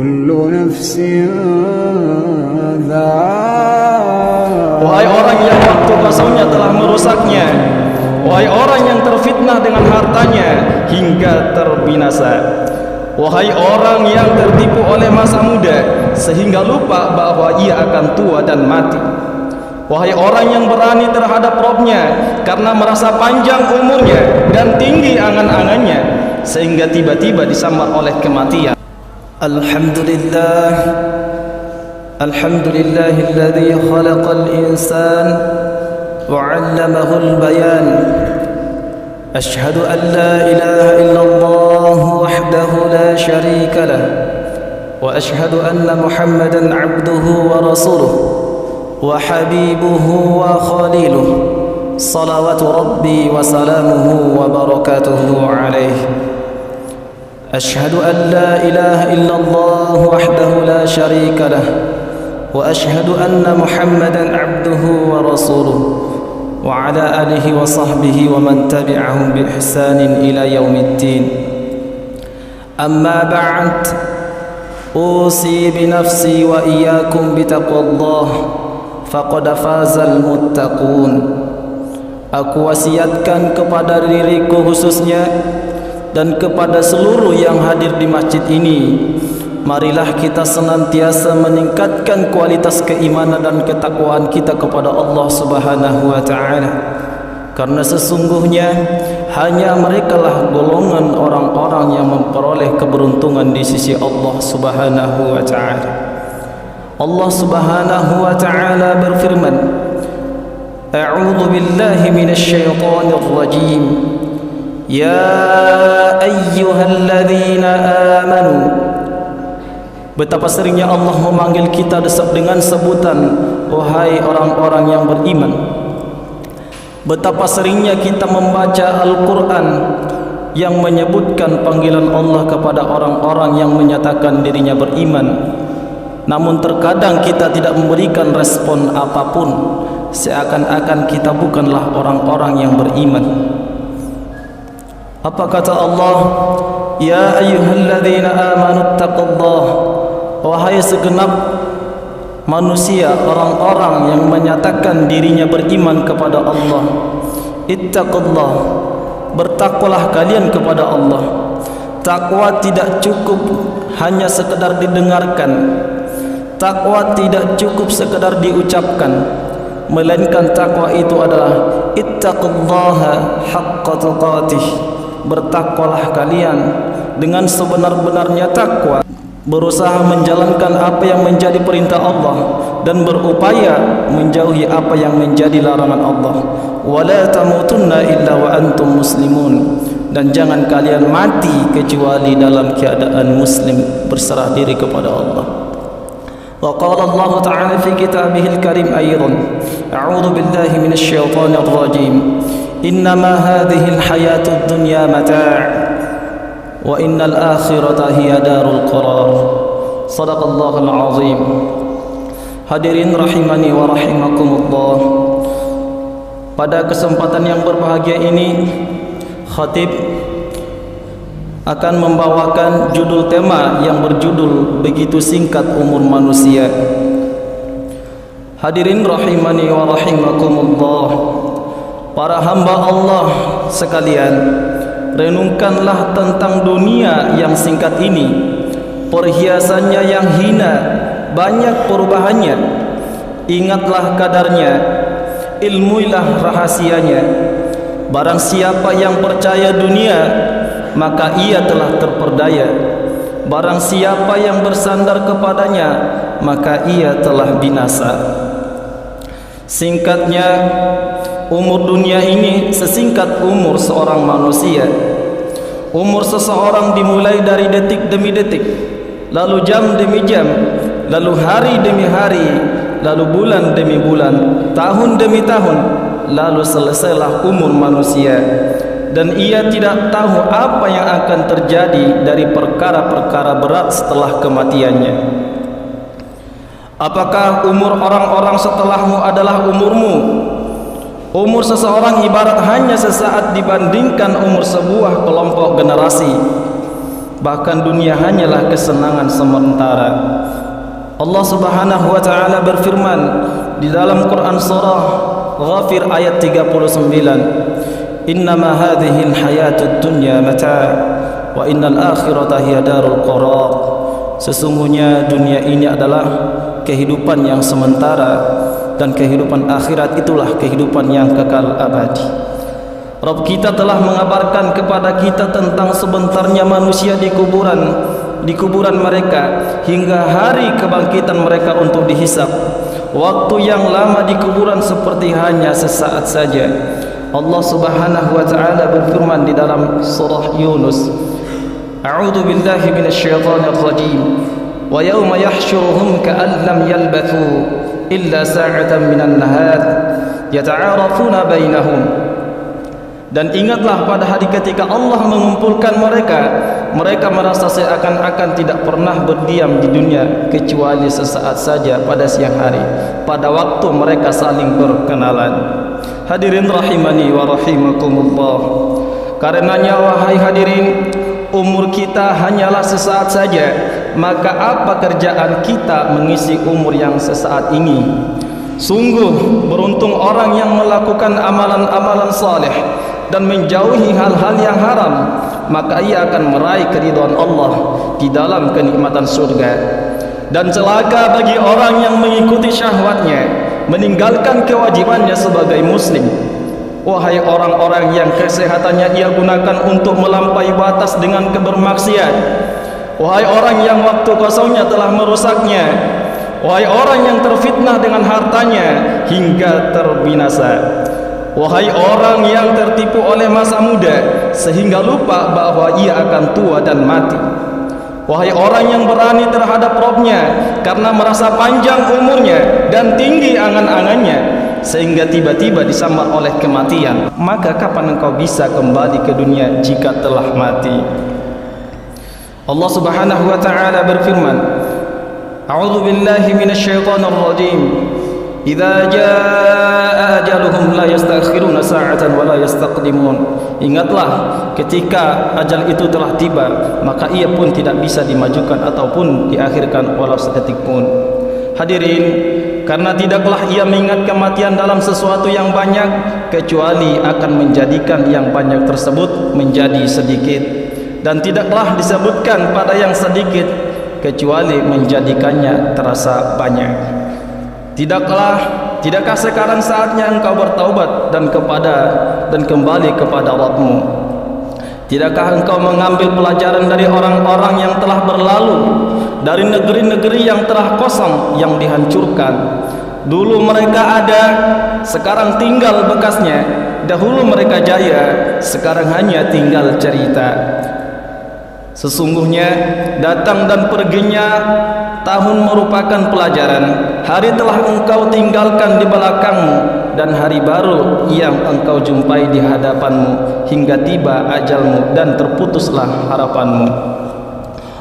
كل نفس Wahai orang yang waktu kosongnya telah merusaknya, wahai orang yang terfitnah dengan hartanya hingga terbinasa, wahai orang yang tertipu oleh masa muda sehingga lupa bahwa ia akan tua dan mati, wahai orang yang berani terhadap Robnya karena merasa panjang umurnya dan tinggi angan-angannya sehingga tiba-tiba disambar oleh kematian. Alhamdulillah, alhamdulillahilladzi khalaqal insan wa 'allamahul bayan. Ashhadu an la ilaha illallah wahdahu la syarika lah wa ashhadu anna Muhammadan 'abduhu wa rasuluhu wa habibuhu wa khaliluhu salawatu rabbi wa salamuhu wa barakatuhu alaihi. أشهد أن لا إله إلا الله وحده لا شريك له وأشهد أن محمدا عبده ورسوله وعلى آله وصحبه ومن تبعهم بإحسان إلى يوم الدين. أما بعد، أوصي بنفسي وإياكم بتقوى الله فقد فاز المتقون. Aku wasiatkan kepada diriku khususnya dan kepada seluruh yang hadir di masjid ini, marilah kita senantiasa meningkatkan kualitas keimanan dan ketakwaan kita kepada Allah Subhanahu wa taala, karena sesungguhnya hanya merekalah golongan orang-orang yang memperoleh keberuntungan di sisi Allah Subhanahu wa taala. Allah Subhanahu wa taala berfirman, A'udzu billahi minasyaitonir rajim. Ya ayyuhalladzina amanu. Betapa seringnya Allah memanggil kita dengan sebutan wahai orang-orang yang beriman. Betapa seringnya kita membaca Al-Quran yang menyebutkan panggilan Allah kepada orang-orang yang menyatakan dirinya beriman. Namun terkadang kita tidak memberikan respon apapun, seakan-akan kita bukanlah orang-orang yang beriman. Apa kata Allah? Ya ayyuhalladzina amanu taqullah. Wahai segenap manusia, orang-orang yang menyatakan dirinya beriman kepada Allah, ittaqullah, bertakwalah kalian kepada Allah. Takwa tidak cukup hanya sekedar didengarkan, takwa tidak cukup sekedar diucapkan, melainkan takwa itu adalah ittaqullaha haqqa tuqatih. Bertakwalah kalian dengan sebenar-benarnya takwa, berusaha menjalankan apa yang menjadi perintah Allah dan berupaya menjauhi apa yang menjadi larangan Allah. Wala tamutunna illa wa antum muslimun. Dan jangan kalian mati kecuali dalam keadaan muslim, berserah diri kepada Allah. Wa qala Allah ta'ala fi kitabihil karim aydan, a'udzu billahi minasyaitonir rajim. Innama hadhil hayatud dunya mata' wa innal akhirata hiya darul qarar. Shadaqallahul azim. Hadirin rahimani wa rahimakumullah. Pada kesempatan yang berbahagia ini, khatib akan membawakan judul tema yang berjudul begitu singkat umur manusia. Hadirin rahimani wa rahimakumullah. Para hamba Allah sekalian, renungkanlah tentang dunia yang singkat ini. Perhiasannya yang hina, banyak perubahannya. Ingatlah kadarnya, ilmuilah rahasianya. Barang siapa yang percaya dunia, maka ia telah terperdaya. Barang siapa yang bersandar kepadanya, maka ia telah binasa. Singkatnya, umur dunia ini sesingkat umur seorang manusia. Umur seseorang dimulai dari detik demi detik, lalu jam demi jam, lalu hari demi hari, lalu bulan demi bulan, tahun demi tahun, lalu selesailah umur manusia. Dan ia tidak tahu apa yang akan terjadi dari perkara-perkara berat setelah kematiannya. Apakah umur orang-orang setelahmu adalah umurmu? Umur seseorang ibarat hanya sesaat dibandingkan umur sebuah kelompok generasi. bahkan dunia hanyalah kesenangan sementara. Allah Subhanahu wa taala berfirman di dalam Quran surah Ghafir ayat 39, "Innama hadhil hayatud dunya mata' wa innal akhirata hiya darul qarar." Sesungguhnya dunia ini adalah kehidupan yang sementara dan kehidupan akhirat itulah kehidupan yang kekal abadi. Rabb kita telah mengabarkan kepada kita tentang sebentarnya manusia di kuburan mereka hingga hari kebangkitan mereka untuk dihisab. Waktu yang lama di kuburan seperti hanya sesaat saja. Allah Subhanahu wa taala berfirman di dalam surah Yunus, A'udzu billahi minasyaitonir rajim. Wa yauma yahsyuruhum ka'an lam yalbathu illa sa'atan minan nahar yata'arafuna bainahum. Dan ingatlah pada hari ketika Allah mengumpulkan mereka merasa seakan-akan tidak pernah berdiam di dunia kecuali sesaat saja pada siang hari, pada waktu mereka saling berkenalan. Hadirin rahimani wa rahimakumullah. Karenanya wahai hadirin, umur kita hanyalah sesaat saja, maka apa kerjaan kita mengisi umur yang sesaat ini? Sungguh beruntung orang yang melakukan amalan-amalan saleh dan menjauhi hal-hal yang haram, maka ia akan meraih keridhaan Allah di dalam kenikmatan surga. Dan celaka bagi orang yang mengikuti syahwatnya, meninggalkan kewajibannya sebagai muslim. Wahai orang-orang yang kesehatannya ia gunakan untuk melampaui batas dengan kebermaksiat. Wahai orang yang waktu kosongnya telah merusaknya. Wahai orang yang terfitnah dengan hartanya hingga terbinasa. Wahai orang yang tertipu oleh masa muda sehingga lupa bahwa ia akan tua dan mati. Wahai orang yang berani terhadap Rabb-Nya karena merasa panjang umurnya dan tinggi angan-angannya sehingga tiba-tiba disambar oleh kematian, maka kapan engkau bisa kembali ke dunia jika telah mati? Allah Subhanahu wa taala berfirman, A'udzu billahi minasyaitonir rajim. Idza jaa ajaluhum la yastakhiruna sa'atan wa la yastaqdimun. Ingatlah ketika ajal itu telah tiba, maka ia pun tidak bisa dimajukan ataupun diakhirkan walau sedetik pun. Hadirin, karena tidaklah ia mengingat kematian dalam sesuatu yang banyak kecuali akan menjadikan yang banyak tersebut menjadi sedikit, dan tidaklah disebutkan pada yang sedikit kecuali menjadikannya terasa banyak. Tidakkah sekarang saatnya engkau bertaubat dan kembali kepada Rabb-Mu? Tidakkah engkau mengambil pelajaran dari orang-orang yang telah berlalu, dari negeri-negeri yang telah kosong, yang dihancurkan? Dulu mereka ada, sekarang tinggal bekasnya. Dahulu mereka jaya, sekarang hanya tinggal cerita. Sesungguhnya datang dan perginya tahun merupakan pelajaran. Hari telah engkau tinggalkan di belakangmu, dan hari baru yang engkau jumpai di hadapanmu, hingga tiba ajalmu dan terputuslah harapanmu.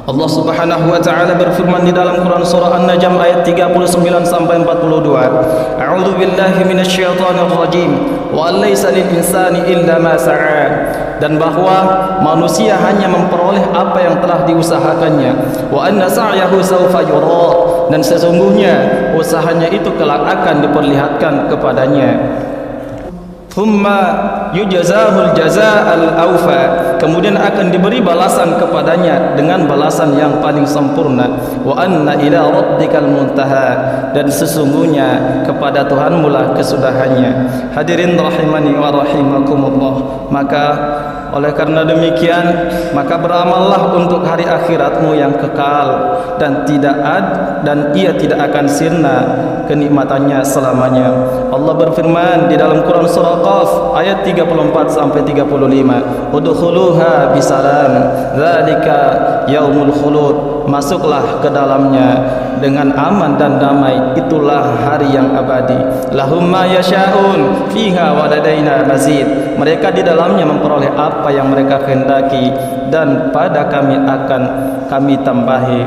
Allah Subhanahu wa taala berfirman di dalam Quran surah An-Najm ayat 39 sampai 42. A'udzu billahi minasyaitonir rajim. Wa laysa lil insani illa ma sa'a. Dan bahwa manusia hanya memperoleh apa yang telah diusahakannya. Wa anna sa'yahu sawfa yura. Dan sesungguhnya usahanya itu kelak akan diperlihatkan kepadanya. Thumma yujazahul jazaa'al awfa. Kemudian akan diberi balasan kepadanya dengan balasan yang paling sempurna. Wa anna ila rabbikal muntaha. Dan sesungguhnya kepada Tuhanmu lah kesudahannya. Hadirin rahimani wa rahimakumullah. Maka oleh karena demikian, maka beramallah untuk hari akhiratmu yang kekal dan ia tidak akan sirna kenikmatannya selamanya. Allah berfirman di dalam Quran surah Qaf ayat 34 sampai 35, udkhuluha bisalam dzalika yaumul khulud. Masuklah ke dalamnya dengan aman dan damai, itulah hari yang abadi. Lahum ma yasha'un fiha wa ladaina mazid. Mereka di dalamnya memperoleh apa yang mereka kehendaki, dan pada kami akan kami tambahi.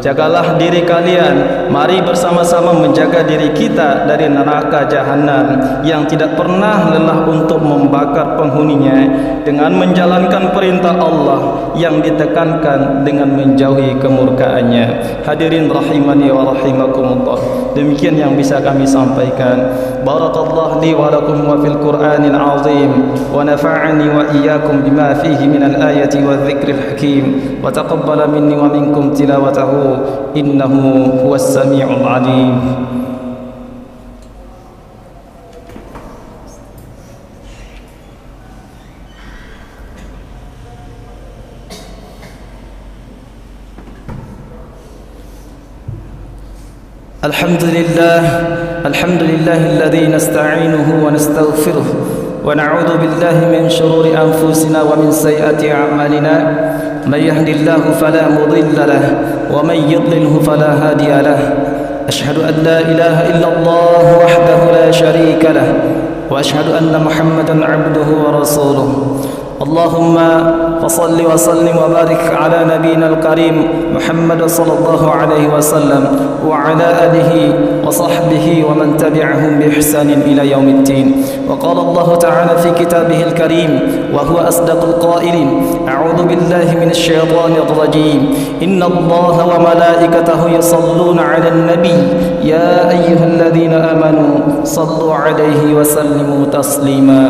Jagalah diri kalian. Mari bersama-sama menjaga diri kita dari neraka jahanam yang tidak pernah lelah untuk membakar penghuninya dengan menjalankan perintah Allah yang ditekankan dengan menjauhi kemurkaannya. Hadirin rahimani wa rahimakumullah. Demikian yang bisa kami sampaikan. Barakallahu li wa lakum wa fil Qur'anil azim wa nafa'ani wa iyyakum bima fihi minal ayati wa dzikril hakim wa taqabbala minni wa minkum tilawatahu innahu huwas samiul alim. الحمد لله الذي نستعينه ونستغفره ونعوذ بالله من شرور أنفسنا ومن سيئات أعمالنا. من يهد الله فلا مضل له ومن يضلله فلا هادي له. أشهد أن لا إله إلا الله وحده لا شريك له وأشهد أن محمدا عبده ورسوله. اللهم فصل وسلم وبارك على نبينا الكريم محمد صلى الله عليه وسلم وعلى آله وصحبه ومن تبعهم بإحسان إلى يوم الدين. وقال الله تعالى في كتابه الكريم وهو أصدق القائلين: أعوذ بالله من الشيطان الرجيم. إن الله وملائكته يصلون على النبي يا أيها الذين آمنوا صلوا عليه وسلموا تسليما.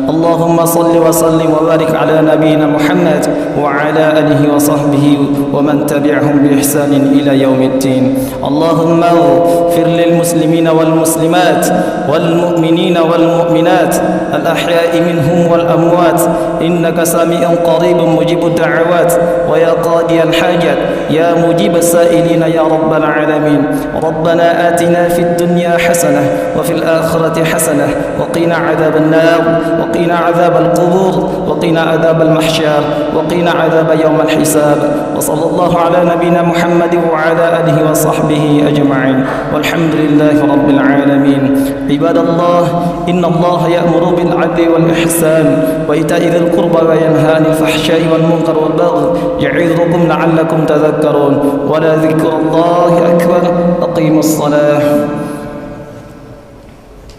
اللهم صل وسلم وبارك على نبينا محمد وعلى آله وصحبه ومن تبعهم بإحسان إلى يوم الدين. اللهم اغفر للمسلمين والمسلمات والمؤمنين والمؤمنات الأحياء منهم والأموات إنك سميع قريب مجيب الدعوات ويا قاضي الحاجات يا مجيب السائلين يا رب العالمين. ربنا آتنا في الدنيا حسنة وفي الآخرة حسنة وقنا عذاب النار وقنا عذاب القبور وقنا عذاب المحشر وقنا عذاب يوم الحساب. وصلى الله على نبينا محمد وعلى آله وصحبه أجمعين والحمد لله رب العالمين. عباد الله، إن الله يأمر بالعدل والإحسان وإيتاء ذي القربى وينهى عن الفحشاء والمنكر والبغي يعظكم لعلكم تذكرون. ولذكر الله أكبر. أقيموا الصلاة.